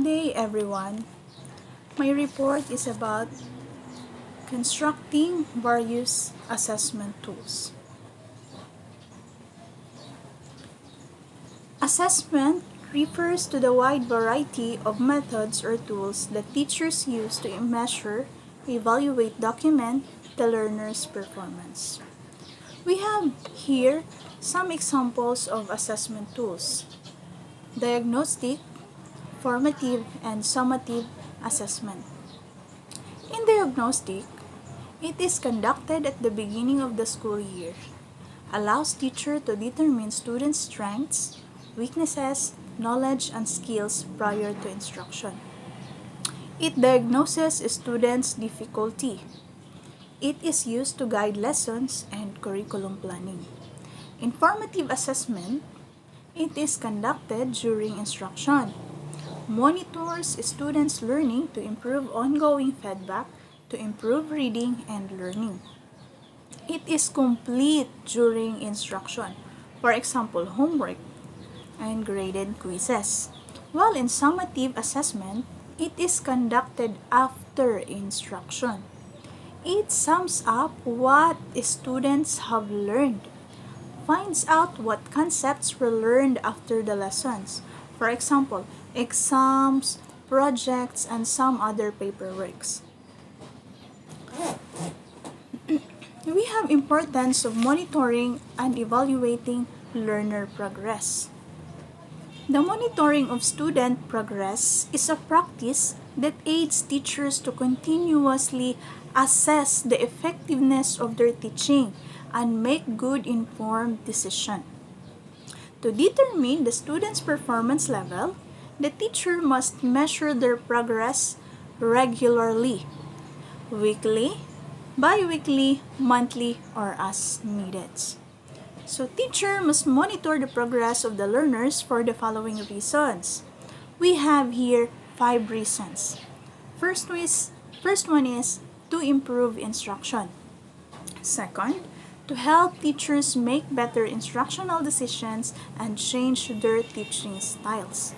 Good day, everyone. My report is about constructing various assessment tools. Assessment refers to the wide variety of methods or tools that teachers use to measure, evaluate, document the learner's performance. We have here some examples of assessment tools: diagnostic, formative, and summative assessment. In diagnostic, it is conducted at the beginning of the school year, allows teacher to determine students' strengths, weaknesses, knowledge, and skills prior to instruction. It diagnoses students' difficulty. It is used to guide lessons and curriculum planning. In formative assessment, it is conducted during instruction, monitors students' learning to improve ongoing feedback to improve reading and learning. It is complete during instruction, for example, homework and graded quizzes. While in summative assessment, it is conducted after instruction. It sums up what students have learned, finds out what concepts were learned after the lessons. For example, exams, projects, and some other paperworks. We have importance of monitoring and evaluating learner progress. The monitoring of student progress is a practice that aids teachers to continuously assess the effectiveness of their teaching and make good informed decisions. To determine the student's performance level, the teacher must measure their progress regularly, weekly, bi-weekly, monthly, or as needed. So teacher must monitor the progress of the learners for the following reasons. We have here 5 reasons. First one is to improve instruction. Second, to help teachers make better instructional decisions and change their teaching styles.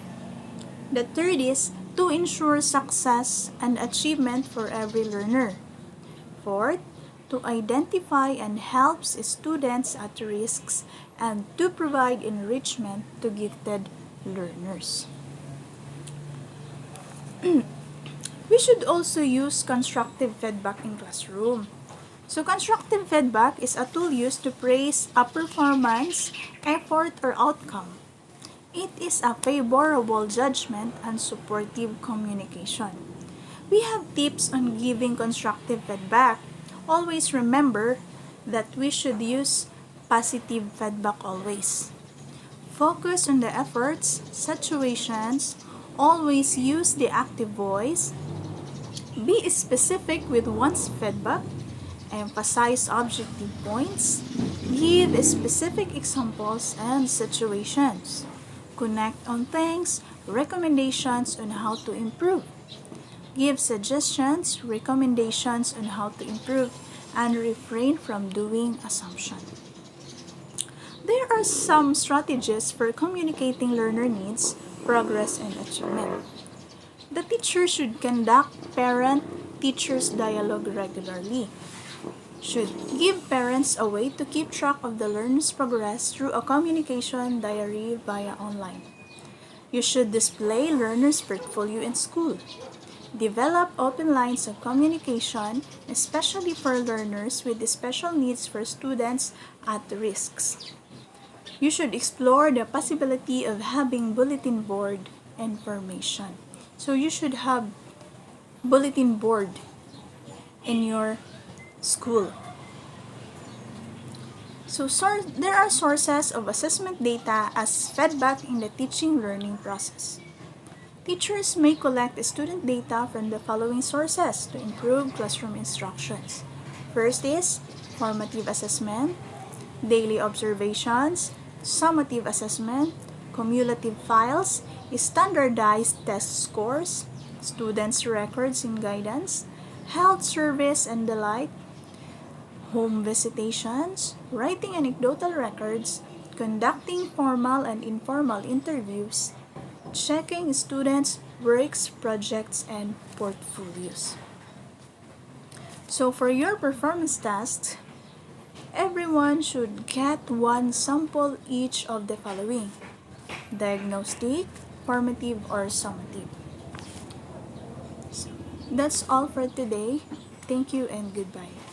The third is to ensure success and achievement for every learner. Fourth, to identify and help students at risks and to provide enrichment to gifted learners. We should also use constructive feedback in classroom. So constructive feedback is a tool used to praise a performance, effort, or outcome. It is a favorable judgment and supportive communication. We have tips on giving constructive feedback. Always remember that we should use positive feedback always. Focus on the efforts, situations, always use the active voice, be specific with one's feedback, emphasize objective points, give specific examples and situations, connect on things, recommendations on how to improve, give suggestions, recommendations on how to improve, and refrain from doing assumption. There are some strategies for communicating learner needs, progress, and achievement. The teacher should conduct parent-teachers dialogue regularly. Should give parents a way to keep track of the learner's progress through a communication diary via online. You should display learner's portfolio in school. Develop open lines of communication, especially for learners with special needs for students at risks. You should explore the possibility of having bulletin board information. So you should have bulletin board in your school. So there are sources of assessment data as feedback in the teaching learning process. Teachers may collect student data from the following sources to improve classroom instructions. First is formative assessment, daily observations, summative assessment, cumulative files, standardized test scores, students' records and guidance, health service and the like, home visitations, writing anecdotal records, conducting formal and informal interviews, checking students' works, projects, and portfolios. So for your performance tasks, everyone should get one sample each of the following: diagnostic, formative, or summative. So that's all for today. Thank you and goodbye.